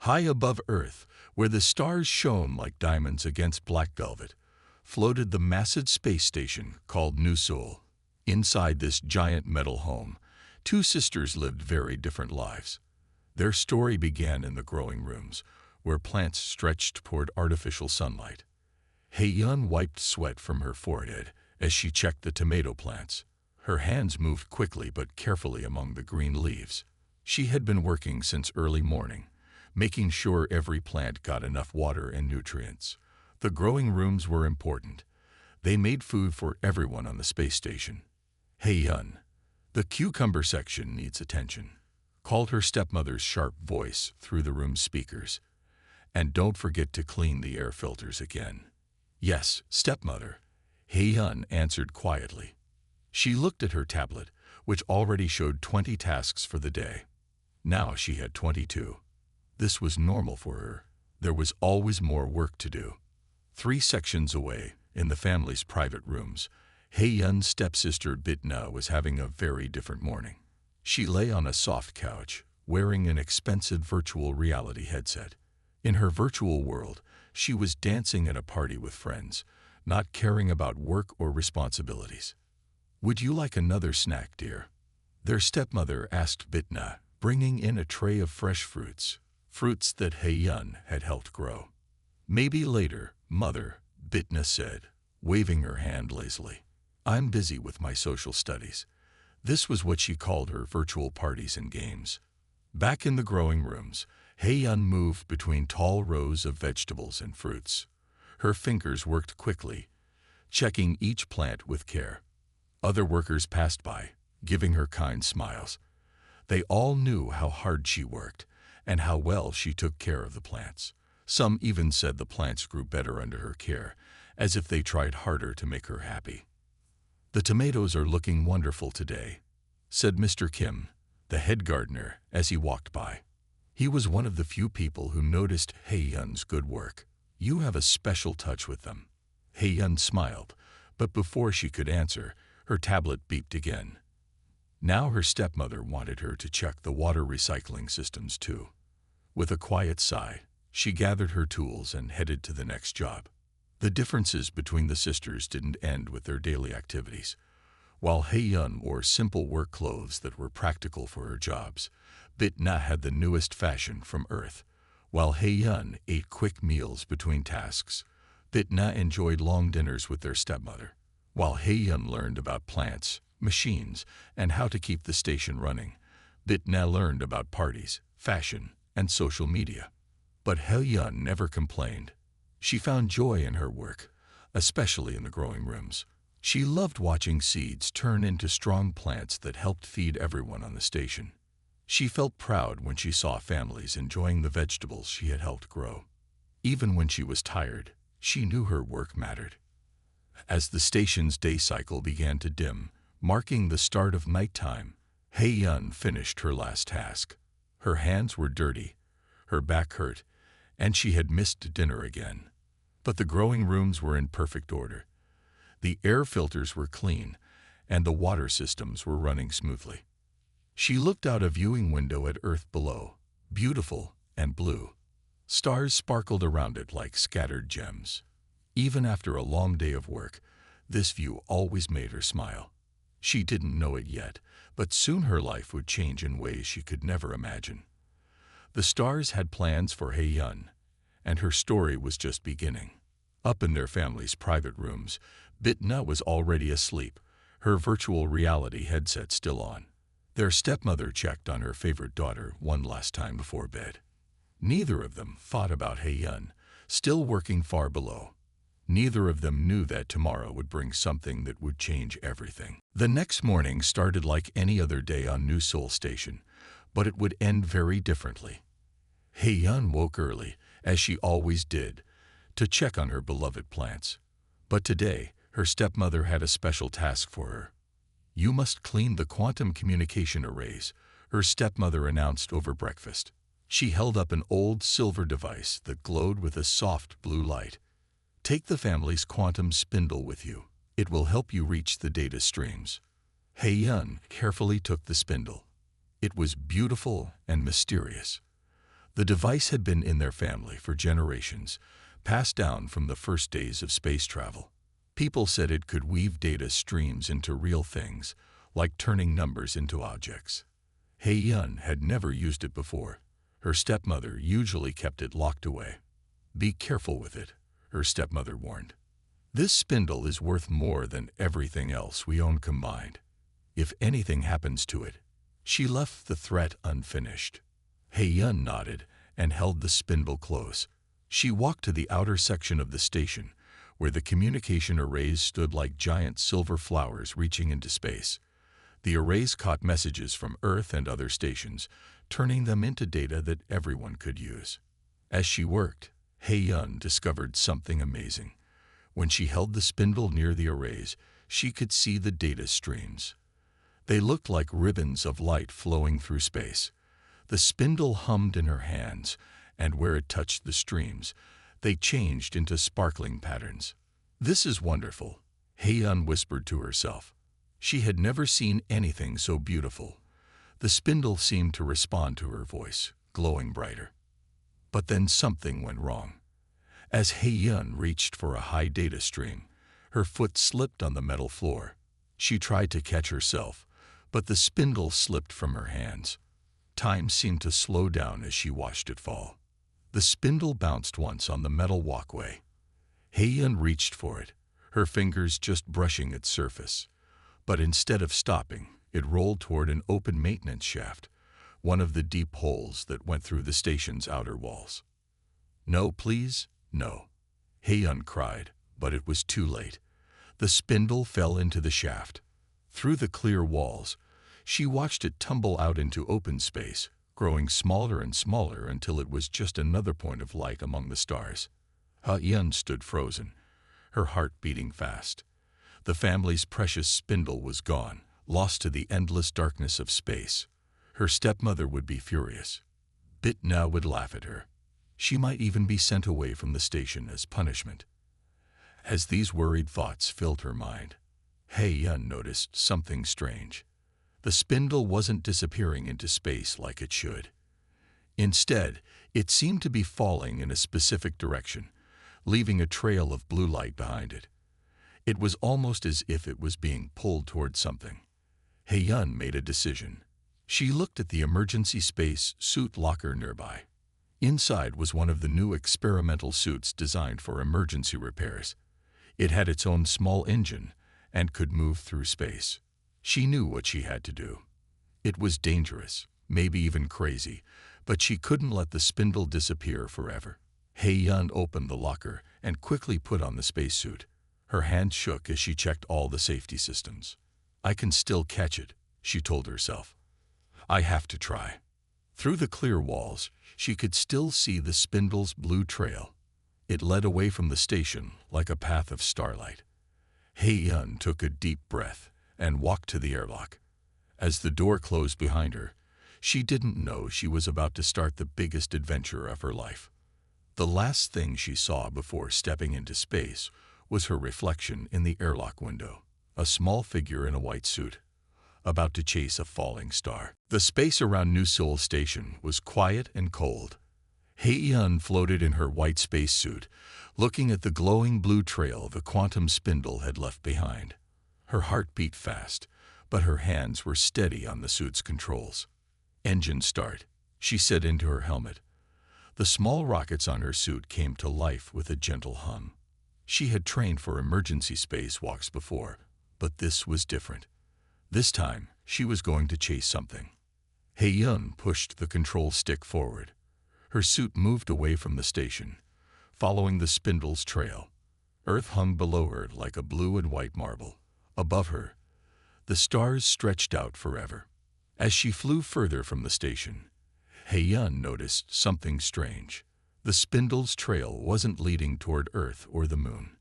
High above Earth, where the stars shone like diamonds against black velvet, floated the massive space station called New Seoul. Inside this giant metal home, two sisters lived very different lives. Their story began in the growing rooms, where plants stretched toward artificial sunlight. Hae-yeon wiped sweat from her forehead as she checked the tomato plants. Her hands moved quickly but carefully among the green leaves. She had been working since early morning, making sure every plant got enough water and nutrients. The growing rooms were important. They made food for everyone on the space station. Hae-yeon, the cucumber section needs attention, called her stepmother's sharp voice through the room's speakers. And don't forget to clean the air filters again. Yes, stepmother, Hae-yeon answered quietly. She looked at her tablet, which already showed 20 tasks for the day. Now she had 22. This was normal for her. There was always more work to do. 3 sections away, in the family's private rooms, Hae-yeon's stepsister Bitna was having a very different morning. She lay on a soft couch, wearing an expensive virtual reality headset. In her virtual world, she was dancing at a party with friends, not caring about work or responsibilities. "Would you like another snack, dear?" their stepmother asked Bitna, bringing in a tray of fresh fruits that Hae-yeon had helped grow. "Maybe later, mother," Bitna said, waving her hand lazily. "I'm busy with my social studies." This was what she called her virtual parties and games. Back in the growing rooms, Hae-yeon moved between tall rows of vegetables and fruits. Her fingers worked quickly, checking each plant with care. Other workers passed by, giving her kind smiles. They all knew how hard she worked and how well she took care of the plants. Some even said the plants grew better under her care, as if they tried harder to make her happy. "The tomatoes are looking wonderful today," said Mr. Kim, the head gardener, as he walked by. He was one of the few people who noticed Hae-yeon's good work. "You have a special touch with them." Hae-yeon smiled, but before she could answer, her tablet beeped again. Now her stepmother wanted her to check the water recycling systems too. With a quiet sigh, she gathered her tools and headed to the next job. The differences between the sisters didn't end with their daily activities. While Hae-yeon wore simple work clothes that were practical for her jobs, Bitna had the newest fashion from Earth. While Hae-yeon ate quick meals between tasks, Bitna enjoyed long dinners with their stepmother. While Hae-yeon learned about plants, machines, and how to keep the station running, Bitna learned about parties, fashion, and social media. But Hae-yeon never complained. She found joy in her work, especially in the growing rooms. She loved watching seeds turn into strong plants that helped feed everyone on the station. She felt proud when she saw families enjoying the vegetables she had helped grow. Even when she was tired, she knew her work mattered. As the station's day cycle began to dim, marking the start of nighttime, Hae-yeon finished her last task. Her hands were dirty, her back hurt, and she had missed dinner again. But the growing rooms were in perfect order. The air filters were clean, and the water systems were running smoothly. She looked out a viewing window at Earth below, beautiful and blue. Stars sparkled around it like scattered gems. Even after a long day of work, this view always made her smile. She didn't know it yet, but soon her life would change in ways she could never imagine. The stars had plans for Hae-yeon, and her story was just beginning. Up in their family's private rooms, Bitna was already asleep, her virtual reality headset still on. Their stepmother checked on her favorite daughter one last time before bed. Neither of them thought about Hae-yeon, still working far below. Neither of them knew that tomorrow would bring something that would change everything. The next morning started like any other day on New Seoul Station, but it would end very differently. Hae-yeon woke early, as she always did, to check on her beloved plants. But today, her stepmother had a special task for her. "You must clean the quantum communication arrays," her stepmother announced over breakfast. She held up an old silver device that glowed with a soft blue light. "Take the family's quantum spindle with you. It will help you reach the data streams." Hae-yeon carefully took the spindle. It was beautiful and mysterious. The device had been in their family for generations, passed down from the first days of space travel. People said it could weave data streams into real things, like turning numbers into objects. Hei-yun had never used it before. Her stepmother usually kept it locked away. "Be careful with it," her stepmother warned. "This spindle is worth more than everything else we own combined. If anything happens to it..." She left the threat unfinished. Hei-yun nodded and held the spindle close. She walked to the outer section of the station, where the communication arrays stood like giant silver flowers reaching into space. The arrays caught messages from Earth and other stations, turning them into data that everyone could use. As she worked, Hei-yun discovered something amazing. When she held the spindle near the arrays, she could see the data streams. They looked like ribbons of light flowing through space. The spindle hummed in her hands, and where it touched the streams, they changed into sparkling patterns. "This is wonderful," Hei-yun whispered to herself. She had never seen anything so beautiful. The spindle seemed to respond to her voice, glowing brighter. But then something went wrong. As Hei-yun reached for a high data stream, her foot slipped on the metal floor. She tried to catch herself, but the spindle slipped from her hands. Time seemed to slow down as she watched it fall. The spindle bounced once on the metal walkway. Hei-yun reached for it, her fingers just brushing its surface. But instead of stopping, it rolled toward an open maintenance shaft, one of the deep holes that went through the station's outer walls. "No, please, no," Hei-yun cried, but it was too late. The spindle fell into the shaft. Through the clear walls, she watched it tumble out into open space, growing smaller and smaller until it was just another point of light among the stars. Hei-yun stood frozen, her heart beating fast. The family's precious spindle was gone, lost to the endless darkness of space. Her stepmother would be furious. Bit now would laugh at her. She might even be sent away from the station as punishment. As these worried thoughts filled her mind, Hei-yun noticed something strange. The spindle wasn't disappearing into space like it should. Instead, it seemed to be falling in a specific direction, leaving a trail of blue light behind it. It was almost as if it was being pulled toward something. Hei-yun made a decision. She looked at the emergency space suit locker nearby. Inside was one of the new experimental suits designed for emergency repairs. It had its own small engine and could move through space. She knew what she had to do. It was dangerous, maybe even crazy, but she couldn't let the spindle disappear forever. Hei-yun opened the locker and quickly put on the spacesuit. Her hands shook as she checked all the safety systems. "I can still catch it," she told herself. "I have to try." Through the clear walls, she could still see the spindle's blue trail. It led away from the station like a path of starlight. Hei-yun took a deep breath and walked to the airlock. As the door closed behind her, she didn't know she was about to start the biggest adventure of her life. The last thing she saw before stepping into space was her reflection in the airlock window, a small figure in a white suit, about to chase a falling star. The space around New Seoul Station was quiet and cold. Hei-yun floated in her white spacesuit, looking at the glowing blue trail the quantum spindle had left behind. Her heart beat fast, but her hands were steady on the suit's controls. "Engine start," she said into her helmet. The small rockets on her suit came to life with a gentle hum. She had trained for emergency spacewalks before, but this was different. This time, she was going to chase something. Hei-yun pushed the control stick forward. Her suit moved away from the station, following the spindle's trail. Earth hung below her like a blue and white marble. Above her, the stars stretched out forever. As she flew further from the station, Hei-yun noticed something strange. The spindle's trail wasn't leading toward Earth or the moon.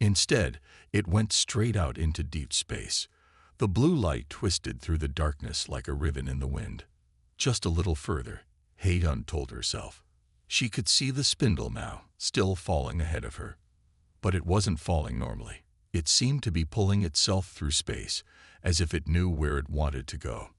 Instead, it went straight out into deep space. The blue light twisted through the darkness like a ribbon in the wind. Just a little further, Hei-yun told herself. She could see the spindle now, still falling ahead of her. But it wasn't falling normally. It seemed to be pulling itself through space, as if it knew where it wanted to go.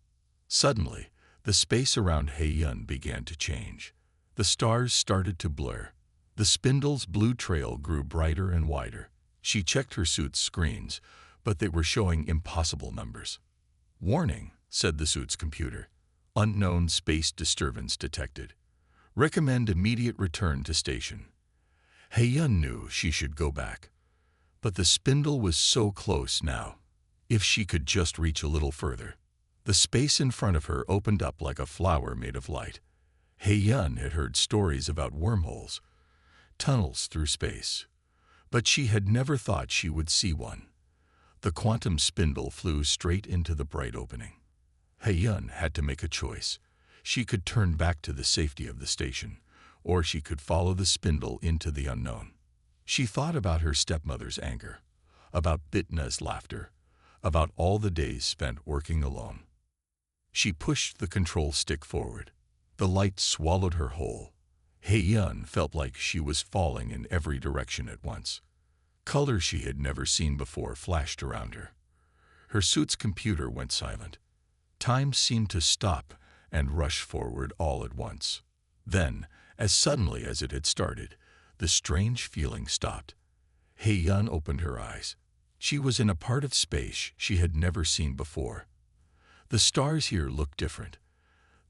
Suddenly, the space around Hei-yun began to change. The stars started to blur. The spindle's blue trail grew brighter and wider. She checked her suit's screens, but they were showing impossible numbers. "Warning," said the suit's computer. "Unknown space disturbance detected. Recommend immediate return to station." Hei-yun knew she should go back. But the spindle was so close now. If she could just reach a little further. The space in front of her opened up like a flower made of light. Hei-yun had heard stories about wormholes, tunnels through space, but she had never thought she would see one. The quantum spindle flew straight into the bright opening. Hei-yun had to make a choice. She could turn back to the safety of the station, or she could follow the spindle into the unknown. She thought about her stepmother's anger, about Bitna's laughter, about all the days spent working alone. She pushed the control stick forward. The light swallowed her whole. Hei-yun felt like she was falling in every direction at once. Colors she had never seen before flashed around her. Her suit's computer went silent. Time seemed to stop and rush forward all at once. Then, as suddenly as it had started, the strange feeling stopped. Hei-yun opened her eyes. She was in a part of space she had never seen before. The stars here looked different.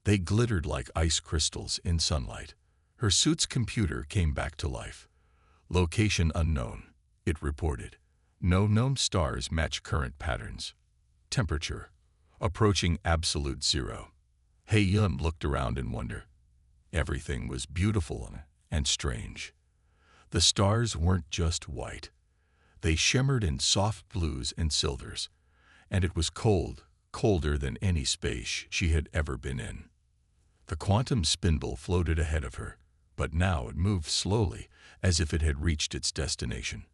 They glittered like ice crystals in sunlight. Her suit's computer came back to life. "Location unknown," it reported. "No known stars match current patterns. Temperature approaching absolute zero." Hei-yun looked around in wonder. Everything was beautiful and strange. The stars weren't just white. They shimmered in soft blues and silvers, and it was cold, colder than any space she had ever been in. The quantum spindle floated ahead of her, but now it moved slowly, as if it had reached its destination.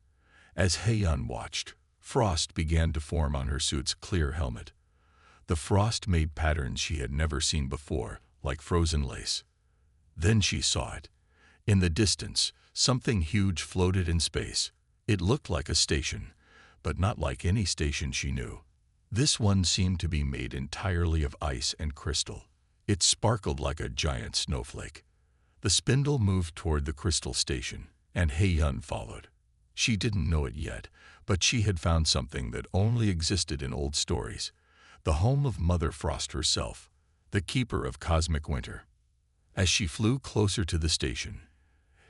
As Hei-yun watched, frost began to form on her suit's clear helmet. The frost made patterns she had never seen before, like frozen lace. Then she saw it. In the distance, something huge floated in space. It looked like a station, but not like any station she knew. This one seemed to be made entirely of ice and crystal. It sparkled like a giant snowflake. The spindle moved toward the crystal station, and Hei-yun followed. She didn't know it yet, but she had found something that only existed in old stories. The home of Mother Frost herself, the keeper of cosmic winter. As she flew closer to the station,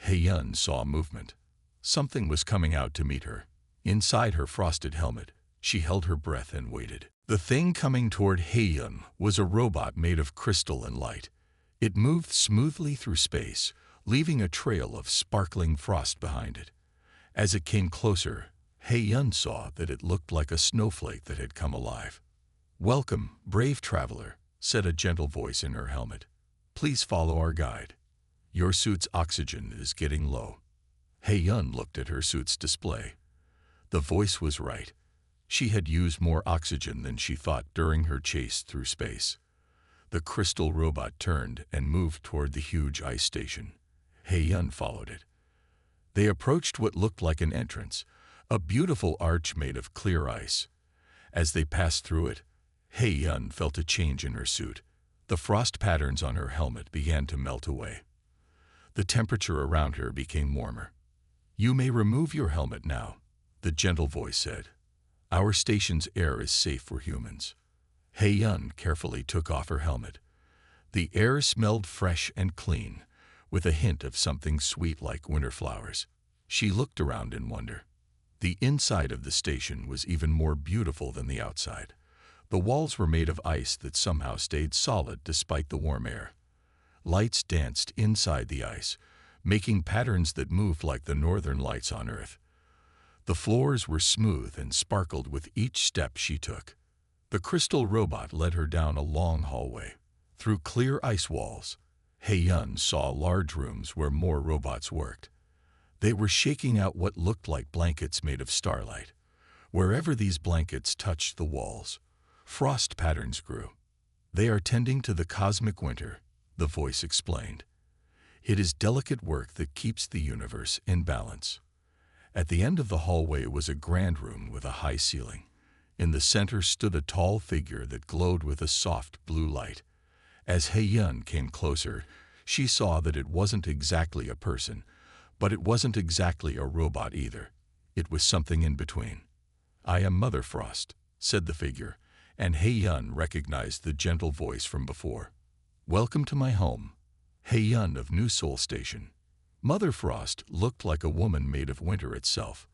Hei-yun saw movement. Something was coming out to meet her. Inside her frosted helmet, she held her breath and waited. The thing coming toward Hei-yun was a robot made of crystal and light. It moved smoothly through space, leaving a trail of sparkling frost behind it. As it came closer, Hei-yun saw that it looked like a snowflake that had come alive. "Welcome, brave traveler," said a gentle voice in her helmet. "Please follow our guide. Your suit's oxygen is getting low." Hei-yun looked at her suit's display. The voice was right. She had used more oxygen than she thought during her chase through space. The crystal robot turned and moved toward the huge ice station. Hei-yun followed it. They approached what looked like an entrance, a beautiful arch made of clear ice. As they passed through it, Hei-yun felt a change in her suit. The frost patterns on her helmet began to melt away. The temperature around her became warmer. "You may remove your helmet now," the gentle voice said. "Our station's air is safe for humans." Hei-yun carefully took off her helmet. The air smelled fresh and clean, with a hint of something sweet like winter flowers. She looked around in wonder. The inside of the station was even more beautiful than the outside. The walls were made of ice that somehow stayed solid despite the warm air. Lights danced inside the ice, making patterns that moved like the northern lights on Earth. The floors were smooth and sparkled with each step she took. The crystal robot led her down a long hallway. Through clear ice walls, Hei-yun saw large rooms where more robots worked. They were shaking out what looked like blankets made of starlight. Wherever these blankets touched the walls, frost patterns grew. "They are tending to the cosmic winter," the voice explained. "It is delicate work that keeps the universe in balance." At the end of the hallway was a grand room with a high ceiling. In the center stood a tall figure that glowed with a soft blue light. As Hei-yun came closer, She saw that it wasn't exactly a person, but it wasn't exactly a robot either. It was something in between. "I am Mother Frost," said the figure, and Hei-yun recognized the gentle voice from before. "Welcome to my home, Hei-yun of New Seoul Station." Mother Frost looked like a woman made of winter itself.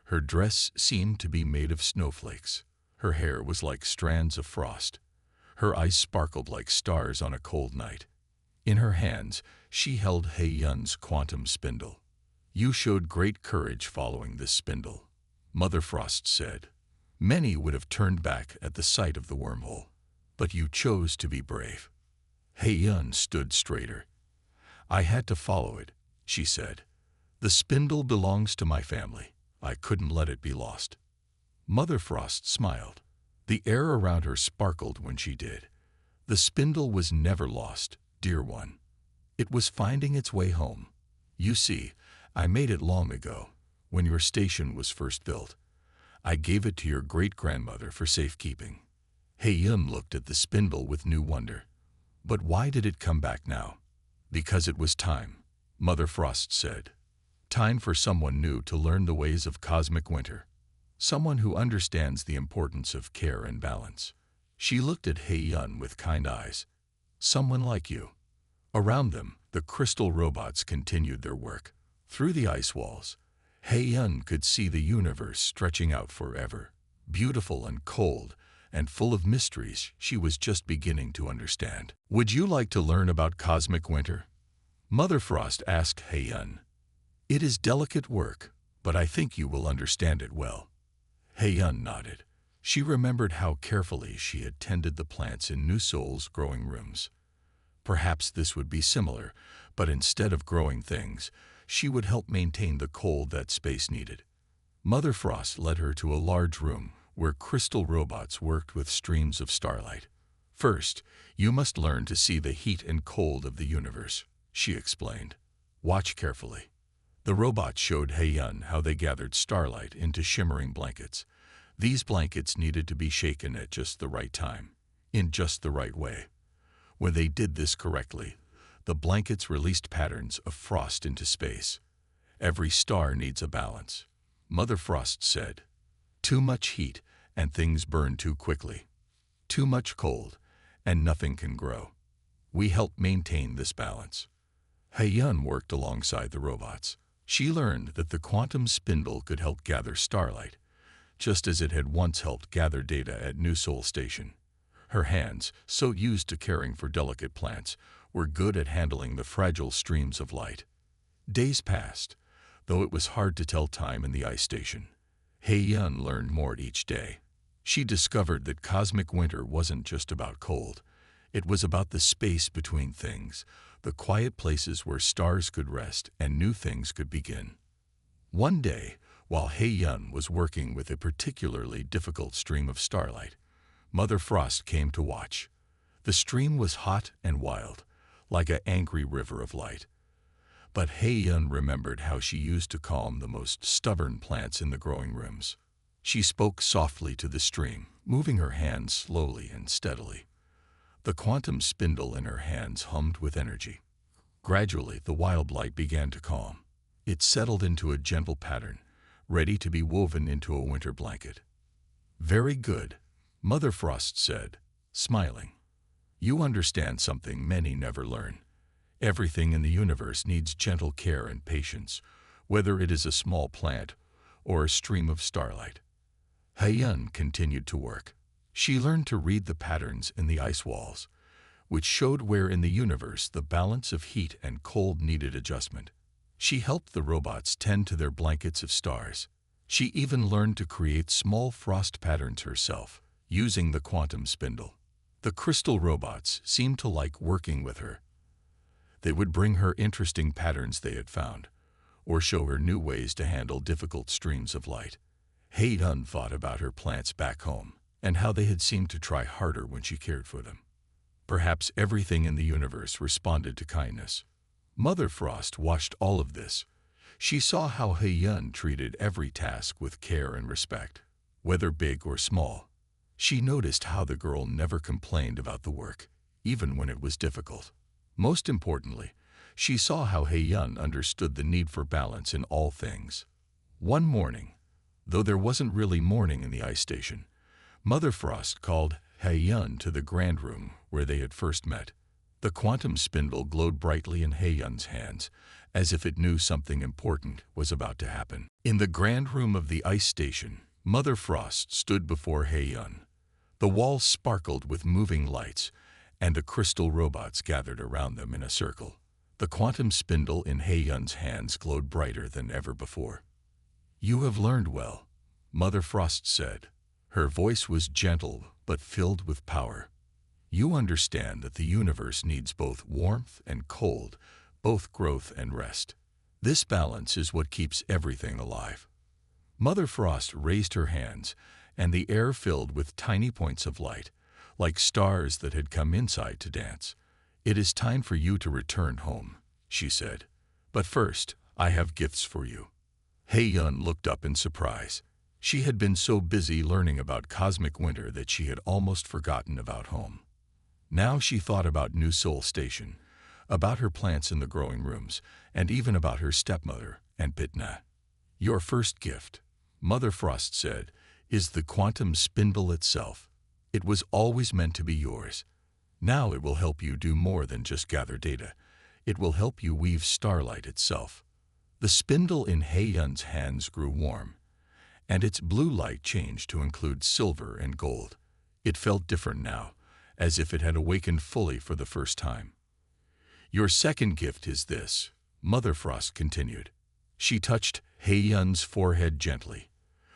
Her dress seemed to be made of snowflakes. Her hair was like strands of frost. Her eyes sparkled like stars on a cold night. In her hands, she held Hei-yun's quantum spindle. "You showed great courage following this spindle," Mother Frost said. "Many would have turned back at the sight of the wormhole, but you chose to be brave." Hei-yun stood straighter. "I had to follow it," she said. "The spindle belongs to my family. I couldn't let it be lost." Mother Frost smiled. The air around her sparkled when she did. "The spindle was never lost, dear one. It was finding its way home. You see, I made it long ago, when your station was first built. I gave it to your great-grandmother for safekeeping." Hei-yun looked at the spindle with new wonder. "But why did it come back now?" "Because it was time," Mother Frost said. "Time for someone new to learn the ways of cosmic winter. Someone who understands the importance of care and balance." She looked at Hei-yun with kind eyes. "Someone like you." Around them, the crystal robots continued their work. Through the ice walls, Hei-yun could see the universe stretching out forever, beautiful and cold, and full of mysteries she was just beginning to understand. "Would you like to learn about cosmic winter?" Mother Frost asked Hei-yun. "It is delicate work, but I think you will understand it well." Hei-yun nodded. She remembered how carefully she had tended the plants in New Seoul's growing rooms. Perhaps this would be similar, but instead of growing things, she would help maintain the cold that space needed. Mother Frost led her to a large room where crystal robots worked with streams of starlight. "First, you must learn to see the heat and cold of the universe," she explained. "Watch carefully." The robots showed Hei-yun how they gathered starlight into shimmering blankets. These blankets needed to be shaken at just the right time, in just the right way. When they did this correctly, the blankets released patterns of frost into space. "Every star needs a balance," Mother Frost said. "Too much heat, and things burn too quickly. Too much cold, and nothing can grow. We help maintain this balance." Hei-yun worked alongside the robots. She learned that the quantum spindle could help gather starlight, just as it had once helped gather data at New Seoul Station. Her hands, so used to caring for delicate plants, were good at handling the fragile streams of light. Days passed, though it was hard to tell time in the ice station. Hei-yun learned more each day. She discovered that cosmic winter wasn't just about cold. It was about the space between things, the quiet places where stars could rest and new things could begin. One day, while Hei-yun was working with a particularly difficult stream of starlight, Mother Frost came to watch. The stream was hot and wild, like an angry river of light. But Hei-yun remembered how she used to calm the most stubborn plants in the growing rooms. She spoke softly to the stream, moving her hands slowly and steadily. The quantum spindle in her hands hummed with energy. Gradually, the wild light began to calm. It settled into a gentle pattern, ready to be woven into a winter blanket. "Very good," Mother Frost said, smiling. "You understand something many never learn. Everything in the universe needs gentle care and patience, whether it is a small plant or a stream of starlight." Hei-yun continued to work. She learned to read the patterns in the ice walls, which showed where in the universe the balance of heat and cold needed adjustment. She helped the robots tend to their blankets of stars. She even learned to create small frost patterns herself, using the quantum spindle. The crystal robots seemed to like working with her. They would bring her interesting patterns they had found, or show her new ways to handle difficult streams of light. Hei-yun thought about her plants back home, and how they had seemed to try harder when she cared for them. Perhaps everything in the universe responded to kindness. Mother Frost watched all of this. She saw how Hei-yun treated every task with care and respect, whether big or small. She noticed how the girl never complained about the work, even when it was difficult. Most importantly, she saw how He-yun understood the need for balance in all things. One morning, though there wasn't really morning in the ice station, Mother Frost called He-yun to the grand room where they had first met. The quantum spindle glowed brightly in He-yun's hands, as if it knew something important was about to happen. In the grand room of the ice station, Mother Frost stood before He-yun. The walls sparkled with moving lights, and the crystal robots gathered around them in a circle. The quantum spindle in He-yun's hands glowed brighter than ever before. "You have learned well," Mother Frost said. Her voice was gentle but filled with power. "You understand that the universe needs both warmth and cold, both growth and rest. This balance is what keeps everything alive." Mother Frost raised her hands, and the air filled with tiny points of light, like stars that had come inside to dance. "It is time for you to return home," she said. "But first, I have gifts for you." He-yun looked up in surprise. She had been so busy learning about cosmic winter that she had almost forgotten about home. Now she thought about New Seoul Station, about her plants in the growing rooms, and even about her stepmother and Bitna. "Your first gift," Mother Frost said, "is the quantum spindle itself. It was always meant to be yours. Now it will help you do more than just gather data. It will help you weave starlight itself." The spindle in He-yun's hands grew warm, and its blue light changed to include silver and gold. It felt different now, as if it had awakened fully for the first time. "Your second gift is this," Mother Frost continued. She touched He-yun's forehead gently.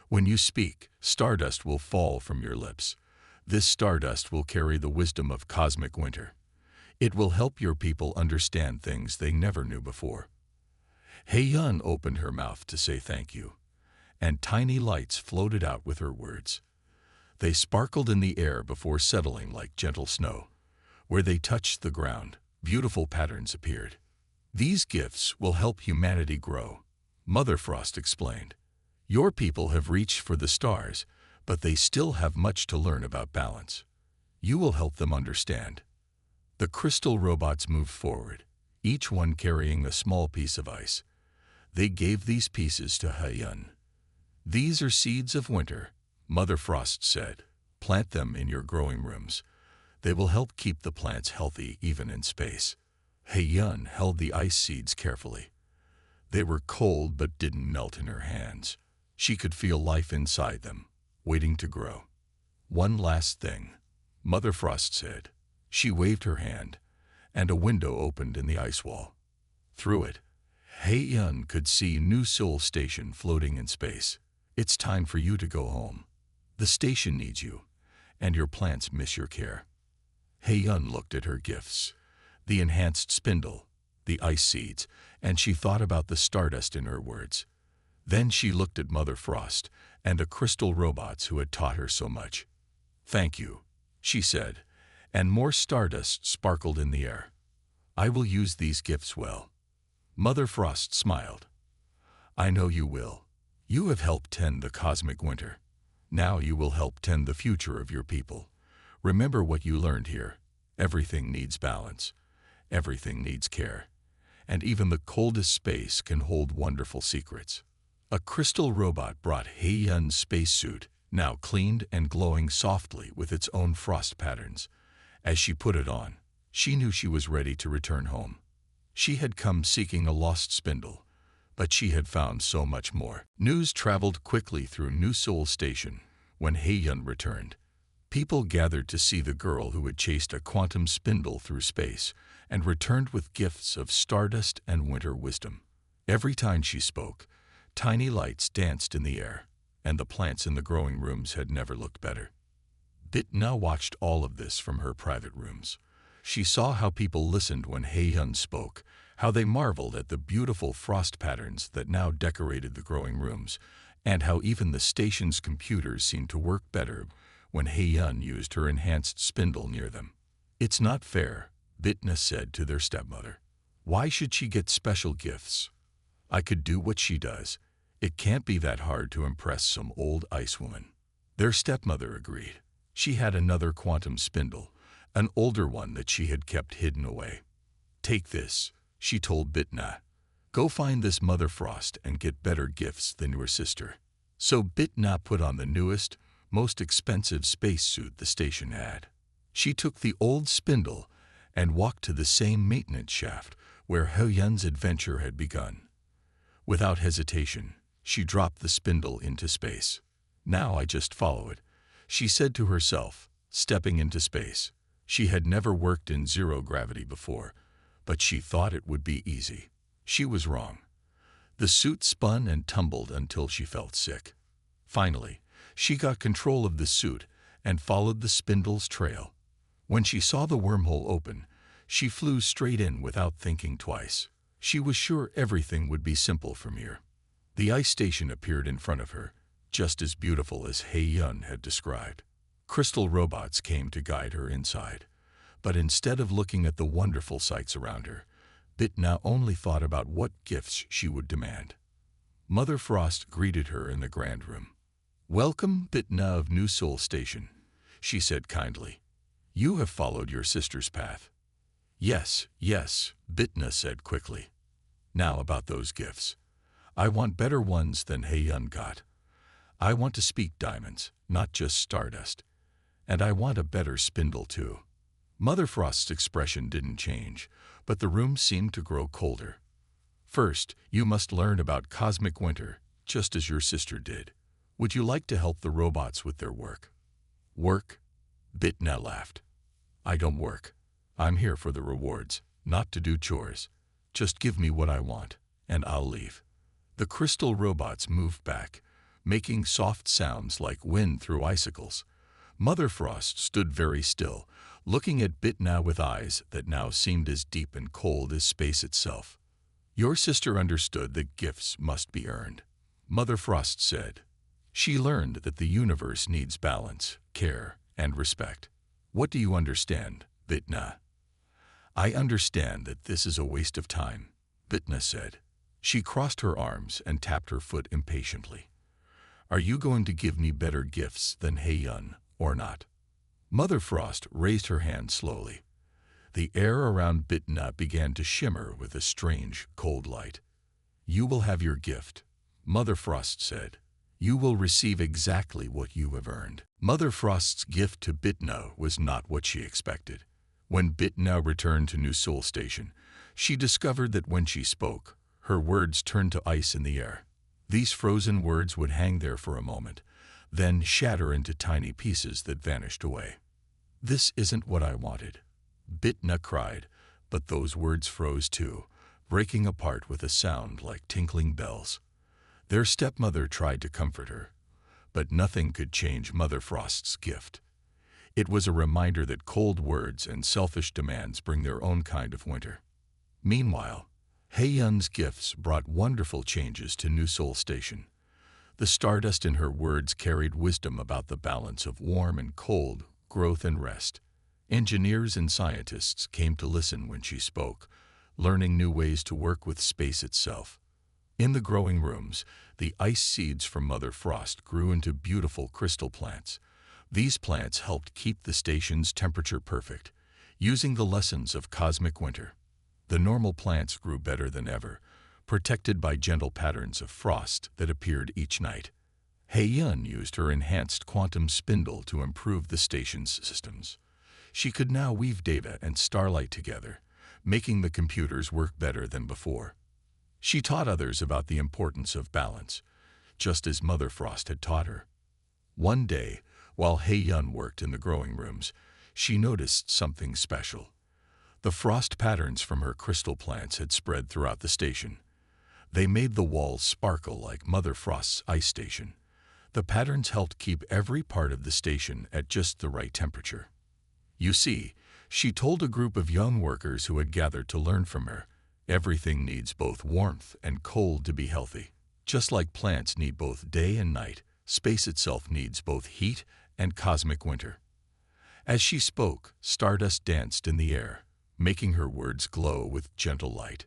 "When you speak, stardust will fall from your lips. This stardust will carry the wisdom of cosmic winter. It will help your people understand things they never knew before." He-yun opened her mouth to say thank you, and tiny lights floated out with her words. They sparkled in the air before settling like gentle snow. Where they touched the ground, beautiful patterns appeared. "These gifts will help humanity grow," Mother Frost explained. "Your people have reached for the stars, but they still have much to learn about balance. You will help them understand." The crystal robots moved forward, each one carrying a small piece of ice. They gave these pieces to He-yun. "These are seeds of winter," Mother Frost said. "Plant them in your growing rooms. They will help keep the plants healthy even in space." He-yun held the ice seeds carefully. They were cold but didn't melt in her hands. She could feel life inside them, waiting to grow. "One last thing," Mother Frost said. She waved her hand, and a window opened in the ice wall. Through it, He-yun could see New Seoul Station floating in space. "It's time for you to go home. The station needs you, and your plants miss your care." He-yun looked at her gifts, the enhanced spindle, the ice seeds, and she thought about the stardust in her words. Then she looked at Mother Frost and the crystal robots who had taught her so much. "Thank you," she said, and more stardust sparkled in the air. "I will use these gifts well." Mother Frost smiled. "I know you will. You have helped tend the cosmic winter. Now you will help tend the future of your people. Remember what you learned here. Everything needs balance. Everything needs care. And even the coldest space can hold wonderful secrets." A crystal robot brought He-yun's spacesuit, now cleaned and glowing softly with its own frost patterns. As she put it on, she knew she was ready to return home. She had come seeking a lost spindle, but she had found so much more. News traveled quickly through New Seoul Station when He-yun returned. People gathered to see the girl who had chased a quantum spindle through space and returned with gifts of stardust and winter wisdom. Every time she spoke, tiny lights danced in the air, and the plants in the growing rooms had never looked better. Bitna watched all of this from her private rooms. She saw how people listened when He-yun spoke, how they marveled at the beautiful frost patterns that now decorated the growing rooms, and how even the station's computers seemed to work better when He-yun used her enhanced spindle near them. "It's not fair," Bitna said to their stepmother. "Why should she get special gifts? I could do what she does. It can't be that hard to impress some old ice woman." Their stepmother agreed. She had another quantum spindle, an older one that she had kept hidden away. Take this, she told Bitna. Go find this Mother Frost and get better gifts than your sister. So Bitna put on the newest, most expensive spacesuit the station had. She took the old spindle and walked to the same maintenance shaft where He-yun's adventure had begun. Without hesitation, she dropped the spindle into space. Now I just follow it, she said to herself, stepping into space. She had never worked in zero gravity before, but she thought it would be easy. She was wrong. The suit spun and tumbled until she felt sick. Finally, she got control of the suit and followed the spindle's trail. When she saw the wormhole open, she flew straight in without thinking twice. She was sure everything would be simple from here. The ice station appeared in front of her, just as beautiful as He-yun had described. Crystal robots came to guide her inside. But instead of looking at the wonderful sights around her, Bitna only thought about what gifts she would demand. Mother Frost greeted her in the grand room. Welcome, Bitna of New Seoul Station, she said kindly. You have followed your sister's path. Yes, yes, Bitna said quickly. Now about those gifts. I want better ones than He-yun got. I want to speak diamonds, not just stardust. And I want a better spindle too. Mother Frost's expression didn't change, but the room seemed to grow colder. First, you must learn about cosmic winter, just as your sister did. Would you like to help the robots with their work? Work? Bitna laughed. I don't work. I'm here for the rewards, not to do chores. Just give me what I want, and I'll leave. The crystal robots moved back, making soft sounds like wind through icicles. Mother Frost stood very still, looking at Bitna with eyes that now seemed as deep and cold as space itself. Your sister understood that gifts must be earned, Mother Frost said. She learned that the universe needs balance, care, and respect. What do you understand, Bitna? I understand that this is a waste of time, Bitna said. She crossed her arms and tapped her foot impatiently. Are you going to give me better gifts than He-yun, or not? Mother Frost raised her hand slowly. The air around Bitna began to shimmer with a strange, cold light. You will have your gift, Mother Frost said. You will receive exactly what you have earned. Mother Frost's gift to Bitna was not what she expected. When Bitna returned to New Seoul Station, she discovered that when she spoke, her words turned to ice in the air. These frozen words would hang there for a moment, then shatter into tiny pieces that vanished away. This isn't what I wanted, Bitna cried, but those words froze too, breaking apart with a sound like tinkling bells. Their stepmother tried to comfort her, but nothing could change Mother Frost's gift. It was a reminder that cold words and selfish demands bring their own kind of winter. Meanwhile, He-yun's gifts brought wonderful changes to New Seoul Station. The stardust in her words carried wisdom about the balance of warm and cold, growth and rest. Engineers and scientists came to listen when she spoke, learning new ways to work with space itself. In the growing rooms, the ice seeds from Mother Frost grew into beautiful crystal plants. These plants helped keep the station's temperature perfect, using the lessons of cosmic winter. The normal plants grew better than ever, protected by gentle patterns of frost that appeared each night. He-yun used her enhanced quantum spindle to improve the station's systems. She could now weave data and starlight together, making the computers work better than before. She taught others about the importance of balance, just as Mother Frost had taught her. One day, while He-yun worked in the growing rooms, she noticed something special. The frost patterns from her crystal plants had spread throughout the station. They made the walls sparkle like Mother Frost's ice station. The patterns helped keep every part of the station at just the right temperature. You see, she told a group of young workers who had gathered to learn from her, everything needs both warmth and cold to be healthy. Just like plants need both day and night, space itself needs both heat and cosmic winter. As she spoke, stardust danced in the air, making her words glow with gentle light.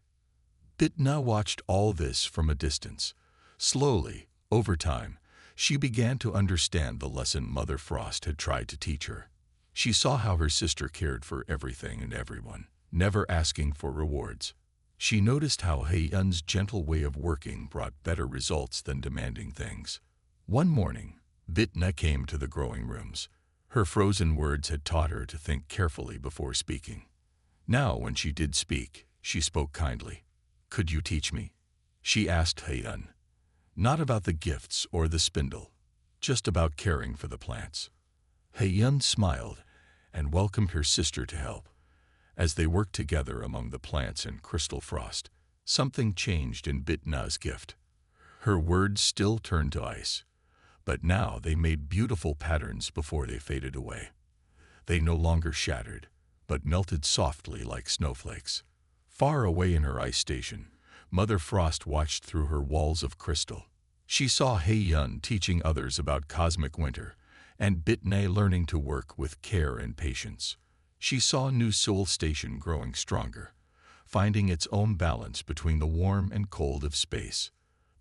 Bitna watched all this from a distance. Slowly, over time, she began to understand the lesson Mother Frost had tried to teach her. She saw how her sister cared for everything and everyone. never asking for rewards. She noticed how Hei-yun's gentle way of working brought better results than demanding things. One morning, Bitna came to the growing rooms. Her frozen words had taught her to think carefully before speaking. Now, when she did speak, she spoke kindly. "Could you teach me?" she asked Hei-yun. Not about the gifts or the spindle, just about caring for the plants. Hei-yun smiled and welcomed her sister to help. As they worked together among the plants and crystal frost, something changed in Bitna's gift. Her words still turned to ice, but now they made beautiful patterns before they faded away. They no longer shattered, but melted softly like snowflakes. Far away in her ice station, Mother Frost watched through her walls of crystal. She saw Hei-yun teaching others about cosmic winter, and Bitna learning to work with care and patience. She saw New Seoul Station growing stronger, finding its own balance between the warm and cold of space.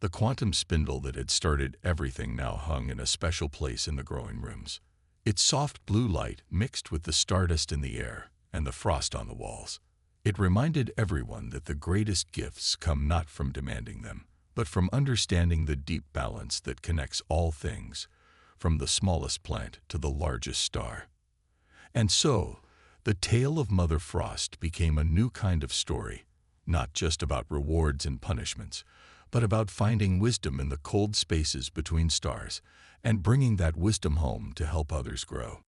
The quantum spindle that had started everything now hung in a special place in the growing rooms. Its soft blue light mixed with the stardust in the air and the frost on the walls. It reminded everyone that the greatest gifts come not from demanding them, but from understanding the deep balance that connects all things, from the smallest plant to the largest star. And so, the tale of Mother Frost became a new kind of story, not just about rewards and punishments, but about finding wisdom in the cold spaces between stars and bringing that wisdom home to help others grow.